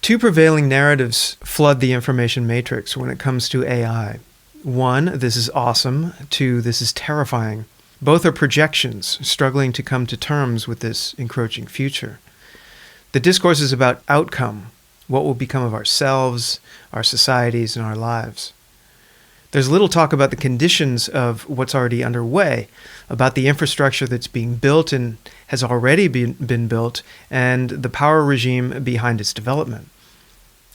Two prevailing narratives flood the information matrix when it comes to AI. One, this is awesome. Two, this is terrifying. Both are projections, struggling to come to terms with this encroaching future. The discourse is about outcome, what will become of ourselves, our societies, and our lives. There's little talk about the conditions of what's already underway, about the infrastructure that's being built and has already been built, and the power regime behind its development.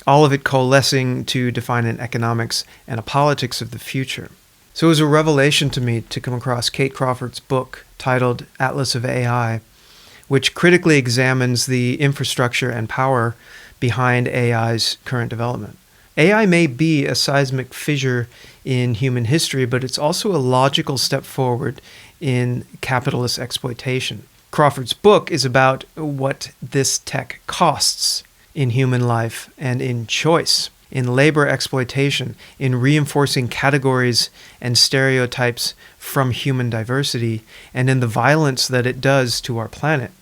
All of it coalescing to define an economics and a politics of the future. So it was a revelation to me to come across Kate Crawford's book titled Atlas of AI, which critically examines the infrastructure and power behind AI's current development. AI may be a seismic fissure in human history, but it's also a logical step forward in capitalist exploitation. Crawford's book is about what this tech costs in human life and in choice, in labor exploitation, in reinforcing categories and stereotypes from human diversity, and in the violence that it does to our planet.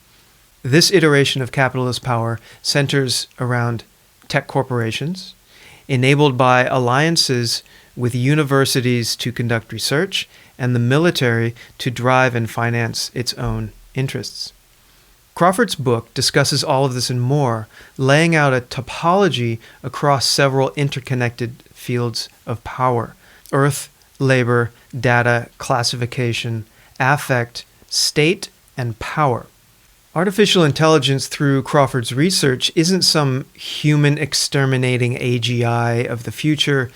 This iteration of capitalist power centers around tech corporations, enabled by alliances with universities to conduct research and the military to drive and finance its own interests. Crawford's book discusses all of this and more, laying out a topology across several interconnected fields of power: earth, labor, data, classification, affect, state, and power. Artificial intelligence, through Crawford's research, isn't some human exterminating AGI of the future,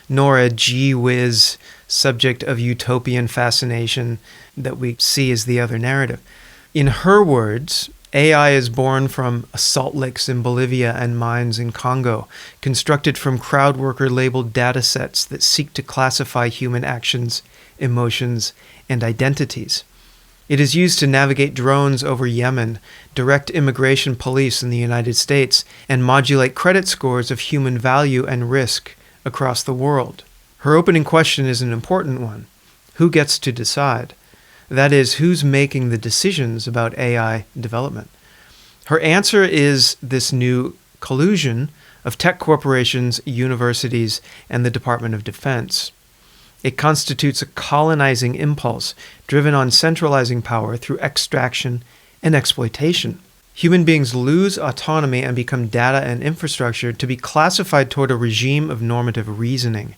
nor a gee whiz subject of utopian fascination that we see as the other narrative. In her words, AI is born from salt licks in Bolivia and mines in Congo, constructed from crowd worker-labeled data sets that seek to classify human actions, emotions, and identities. It is used to navigate drones over Yemen, direct immigration police in the United States, and modulate credit scores of human value and risk across the world. Her opening question is an important one. Who gets to decide? That is, who's making the decisions about AI development? Her answer is this new collusion of tech corporations, universities, and the Department of Defense. It constitutes a colonizing impulse driven on centralizing power through extraction and exploitation. Human beings lose autonomy and become data and infrastructure to be classified toward a regime of normative reasoning.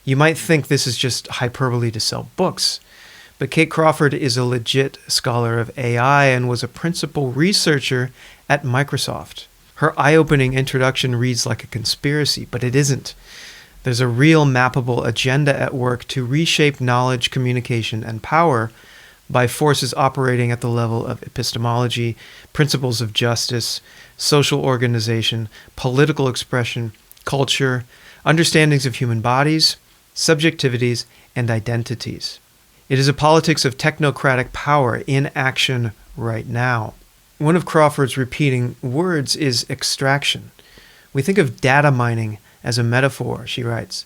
You might think this is just hyperbole to sell books, but Kate Crawford is a legit scholar of AI and was a principal researcher at Microsoft. Her eye-opening introduction reads like a conspiracy, but it isn't. There's a real mappable agenda at work to reshape knowledge, communication, and power by forces operating at the level of epistemology, principles of justice, social organization, political expression, culture, understandings of human bodies, subjectivities, and identities. It is a politics of technocratic power in action right now. One of Crawford's repeating words is extraction. We think of data mining as a metaphor, she writes,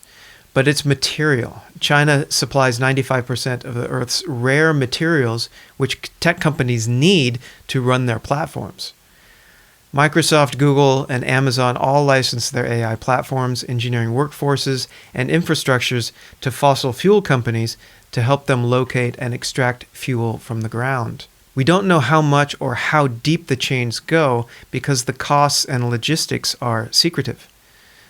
but it's material. China supplies 95% of the Earth's rare materials which tech companies need to run their platforms. Microsoft, Google, and Amazon all license their AI platforms, engineering workforces, and infrastructures to fossil fuel companies to help them locate and extract fuel from the ground. We don't know how much or how deep the chains go because the costs and logistics are secretive.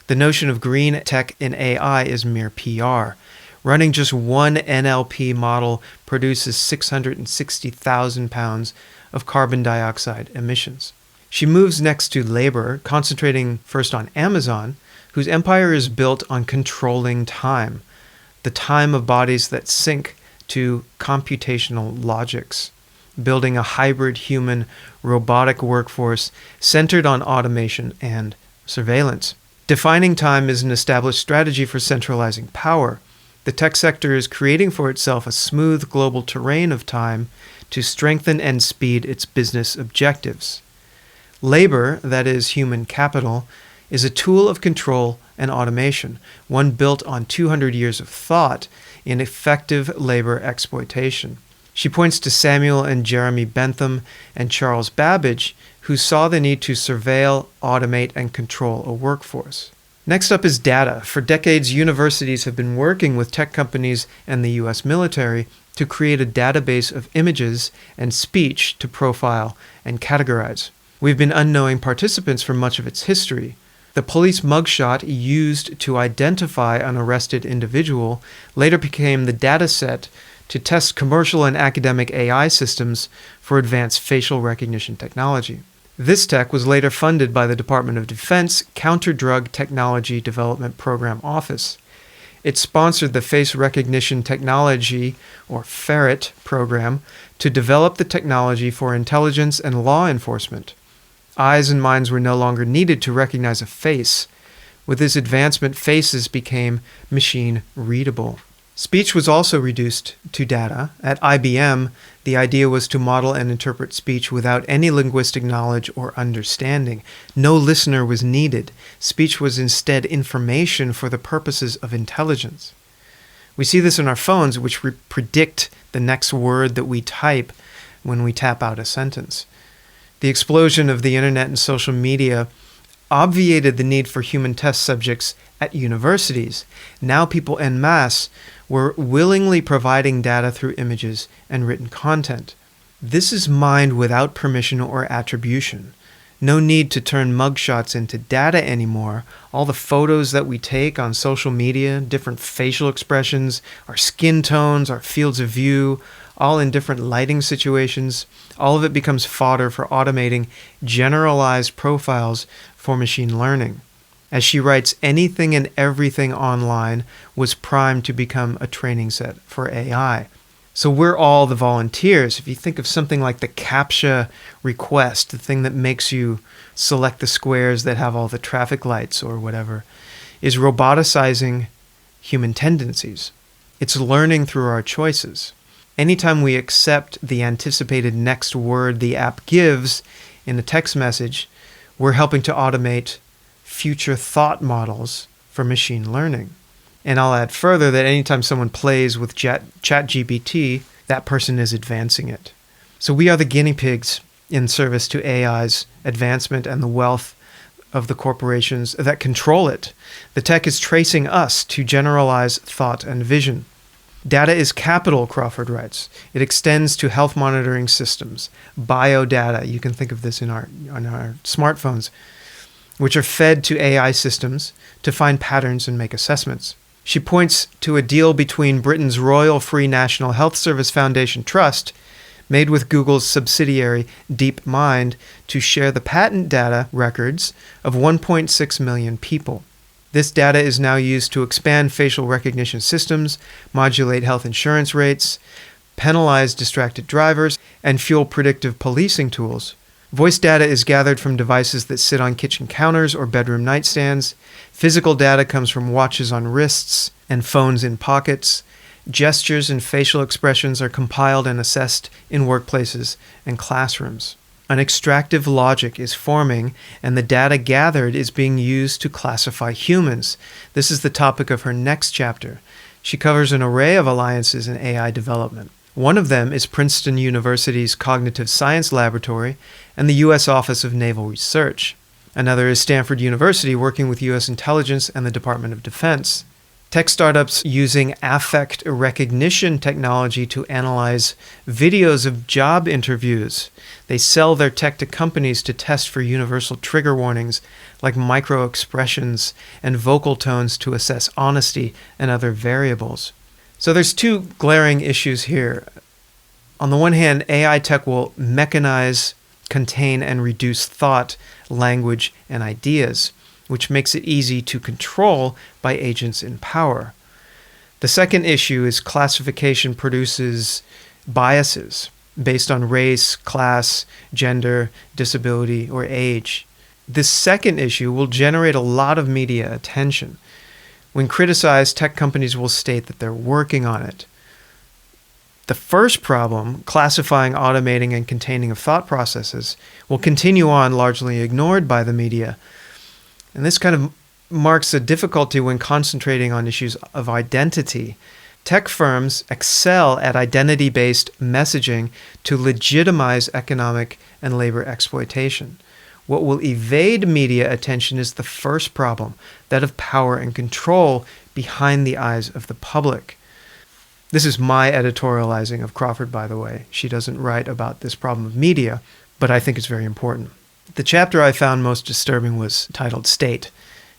The notion of green tech in AI is mere PR. Running just one NLP model produces 660,000 pounds of carbon dioxide emissions. She moves next to labor, concentrating first on Amazon, whose empire is built on controlling time, the time of bodies that sync to computational logics, building a hybrid human-robotic workforce centered on automation and surveillance. Defining time is an established strategy for centralizing power. The tech sector is creating for itself a smooth global terrain of time to strengthen and speed its business objectives. Labor, that is human capital, is a tool of control and automation, one built on 200 years of thought in effective labor exploitation. She points to Samuel and Jeremy Bentham and Charles Babbage, who saw the need to surveil, automate, and control a workforce. Next up is data. For decades, universities have been working with tech companies and the US military to create a database of images and speech to profile and categorize. We've been unknowing participants for much of its history. The police mugshot used to identify an arrested individual later became the data set to test commercial and academic AI systems for advanced facial recognition technology. This tech was later funded by the Department of Defense Counter-Drug Technology Development Program Office. It sponsored the Face Recognition Technology, or FERRET, program to develop the technology for intelligence and law enforcement. Eyes and minds were no longer needed to recognize a face. With this advancement, faces became machine-readable. Speech was also reduced to data. At IBM, the idea was to model and interpret speech without any linguistic knowledge or understanding. No listener was needed. Speech was instead information for the purposes of intelligence. We see this in our phones, which predict the next word that we type when we tap out a sentence. The explosion of the internet and social media obviated the need for human test subjects at universities. Now people en masse were willingly providing data through images and written content. This is mined without permission or attribution. No need to turn mugshots into data anymore. All the photos that we take on social media, different facial expressions, our skin tones, our fields of view, all in different lighting situations, all of it becomes fodder for automating generalized profiles for machine learning. As she writes, anything and everything online was primed to become a training set for AI. So we're all the volunteers. If you think of something like the CAPTCHA request, the thing that makes you select the squares that have all the traffic lights or whatever, is roboticizing human tendencies. It's learning through our choices. Anytime we accept the anticipated next word the app gives in a text message, we're helping to automate future thought models for machine learning. And I'll add further that anytime someone plays with ChatGPT, that person is advancing it. So we are the guinea pigs in service to AI's advancement and the wealth of the corporations that control it. The tech is tracing us to generalize thought and vision. Data is capital, Crawford writes. It extends to health monitoring systems, biodata. You can think of this on our smartphones, which are fed to AI systems to find patterns and make assessments. She points to a deal between Britain's Royal Free National Health Service Foundation Trust, made with Google's subsidiary DeepMind, to share the patent data records of 1.6 million people. This data is now used to expand facial recognition systems, modulate health insurance rates, penalize distracted drivers, and fuel predictive policing tools. Voice data is gathered from devices that sit on kitchen counters or bedroom nightstands. Physical data comes from watches on wrists and phones in pockets. Gestures and facial expressions are compiled and assessed in workplaces and classrooms. An extractive logic is forming, and the data gathered is being used to classify humans. This is the topic of her next chapter. She covers an array of alliances in AI development. One of them is Princeton University's Cognitive Science Laboratory and the U.S. Office of Naval Research. Another is Stanford University, working with U.S. intelligence and the Department of Defense. Tech startups using affect recognition technology to analyze videos of job interviews. They sell their tech to companies to test for universal trigger warnings like micro-expressions and vocal tones to assess honesty and other variables. So there's two glaring issues here. On the one hand, AI tech will mechanize, contain, and reduce thought, language, and ideas, which makes it easy to control by agents in power. The second issue is classification produces biases based on race, class, gender, disability, or age. This second issue will generate a lot of media attention. When criticized, tech companies will state that they're working on it. The first problem, classifying, automating, and containing of thought processes, will continue on largely ignored by the media. And this kind of marks a difficulty when concentrating on issues of identity. Tech firms excel at identity-based messaging to legitimize economic and labor exploitation. What will evade media attention is the first problem, that of power and control behind the eyes of the public. This is my editorializing of Crawford, by the way. She doesn't write about this problem of media, but I think it's very important. The chapter I found most disturbing was titled State,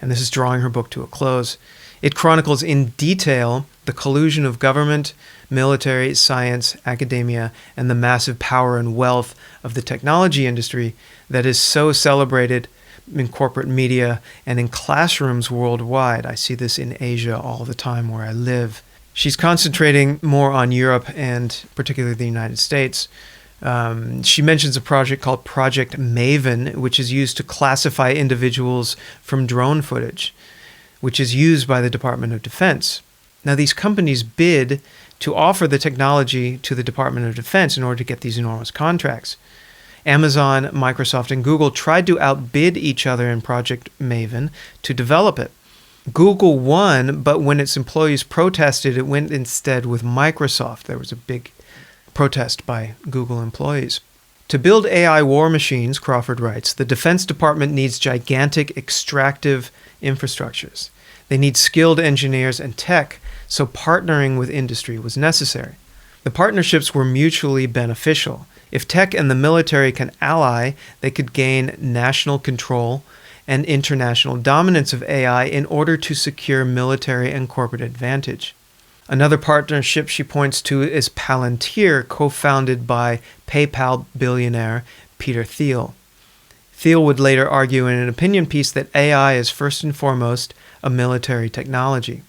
and this is drawing her book to a close. It chronicles in detail the collusion of government, military, science, academia, and the massive power and wealth of the technology industry that is so celebrated in corporate media and in classrooms worldwide. I see this in Asia all the time where I live. She's concentrating more on Europe and particularly the United States. She mentions a project called Project Maven, which is used to classify individuals from drone footage, which is used by the Department of Defense. Now, these companies bid to offer the technology to the Department of Defense in order to get these enormous contracts. Amazon, Microsoft, and Google tried to outbid each other in Project Maven to develop it. Google won, but when its employees protested, it went instead with Microsoft. There was a big protest by Google employees. To build AI war machines, Crawford writes, the Defense Department needs gigantic extractive infrastructures. They need skilled engineers and tech, so partnering with industry was necessary. The partnerships were mutually beneficial. If tech and the military can ally, they could gain national control and international dominance of AI in order to secure military and corporate advantage. Another partnership she points to is Palantir, co-founded by PayPal billionaire Peter Thiel. Thiel would later argue in an opinion piece that AI is first and foremost a military technology.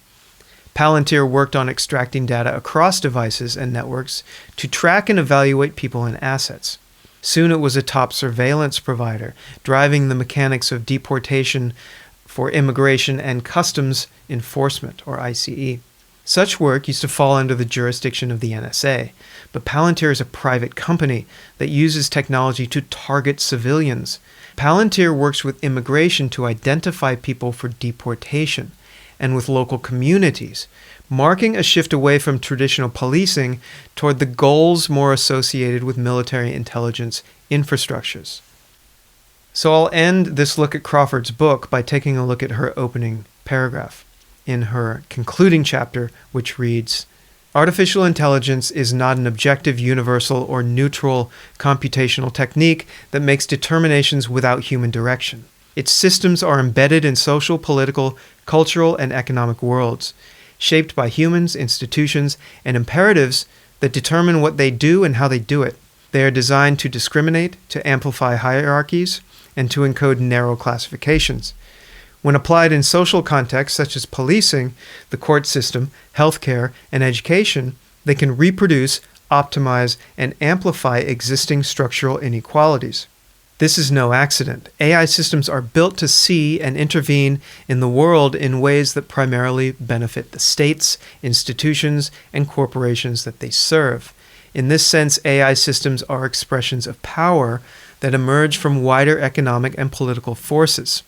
Palantir worked on extracting data across devices and networks to track and evaluate people and assets. Soon it was a top surveillance provider, driving the mechanics of deportation for immigration and customs enforcement, or ICE. Such work used to fall under the jurisdiction of the NSA, but Palantir is a private company that uses technology to target civilians. Palantir works with immigration to identify people for deportation and with local communities, marking a shift away from traditional policing toward the goals more associated with military intelligence infrastructures. So I'll end this look at Crawford's book by taking a look at her opening paragraph in her concluding chapter, which reads, "Artificial intelligence is not an objective, universal, or neutral computational technique that makes determinations without human direction. Its systems are embedded in social, political, cultural, and economic worlds, shaped by humans, institutions, and imperatives that determine what they do and how they do it. They are designed to discriminate, to amplify hierarchies, and to encode narrow classifications. When applied in social contexts such as policing, the court system, healthcare, and education, they can reproduce, optimize, and amplify existing structural inequalities. This is no accident. AI systems are built to see and intervene in the world in ways that primarily benefit the states, institutions, and corporations that they serve. In this sense, AI systems are expressions of power that emerge from wider economic and political forces,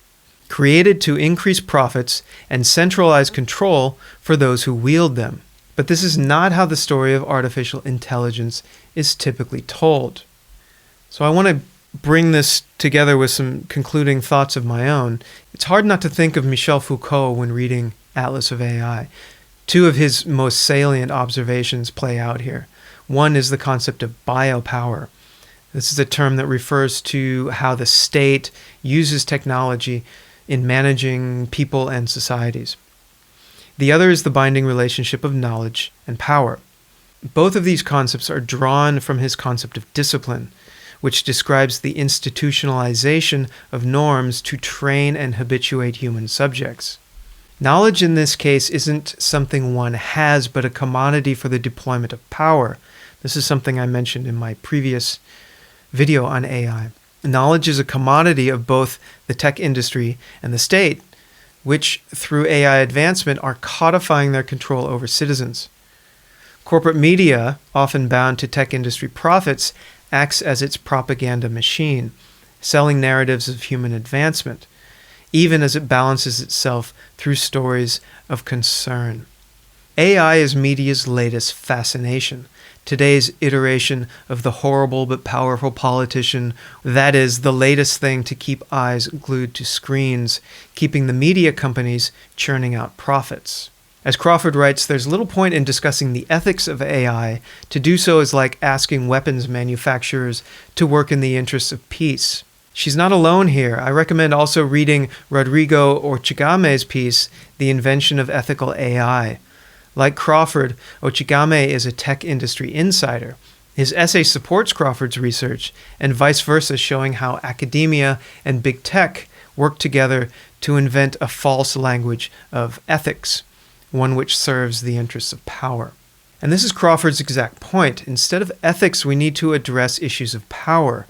created to increase profits and centralize control for those who wield them. But this is not how the story of artificial intelligence is typically told." So I want to bring this together with some concluding thoughts of my own. It's hard not to think of Michel Foucault when reading Atlas of AI. Two of his most salient observations play out here. One is the concept of biopower. This is a term that refers to how the state uses technology in managing people and societies. The other is the binding relationship of knowledge and power. Both of these concepts are drawn from his concept of discipline, which describes the institutionalization of norms to train and habituate human subjects. Knowledge in this case isn't something one has, but a commodity for the deployment of power. This is something I mentioned in my previous video on AI. Knowledge is a commodity of both the tech industry and the state, which, through AI advancement, are codifying their control over citizens. Corporate media, often bound to tech industry profits, acts as its propaganda machine, selling narratives of human advancement, even as it balances itself through stories of concern. AI is media's latest fascination. Today's iteration of the horrible but powerful politician, that is the latest thing to keep eyes glued to screens, keeping the media companies churning out profits. As Crawford writes, there's little point in discussing the ethics of AI. To do so is like asking weapons manufacturers to work in the interests of peace. She's not alone here. I recommend also reading Rodrigo Ochigame's piece, The Invention of Ethical AI. Like Crawford, Ochigame is a tech industry insider. His essay supports Crawford's research, and vice versa, showing how academia and big tech work together to invent a false language of ethics, one which serves the interests of power. And this is Crawford's exact point. Instead of ethics, we need to address issues of power.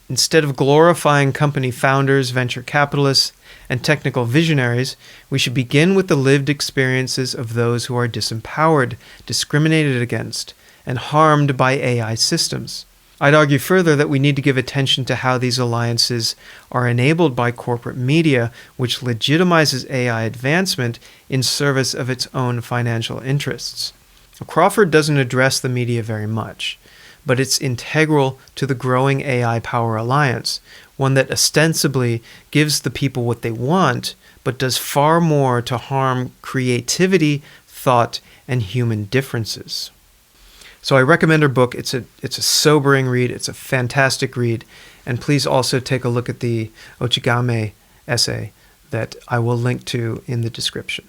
Instead of glorifying company founders, venture capitalists, and technical visionaries, we should begin with the lived experiences of those who are disempowered, discriminated against, and harmed by AI systems. I'd argue further that we need to give attention to how these alliances are enabled by corporate media, which legitimizes AI advancement in service of its own financial interests. Crawford doesn't address the media very much, but it's integral to the growing AI power alliance, one that ostensibly gives the people what they want, but does far more to harm creativity, thought, and human differences. So I recommend her book. It's a sobering read. It's a fantastic read. And please also take a look at the Ochigame essay that I will link to in the description.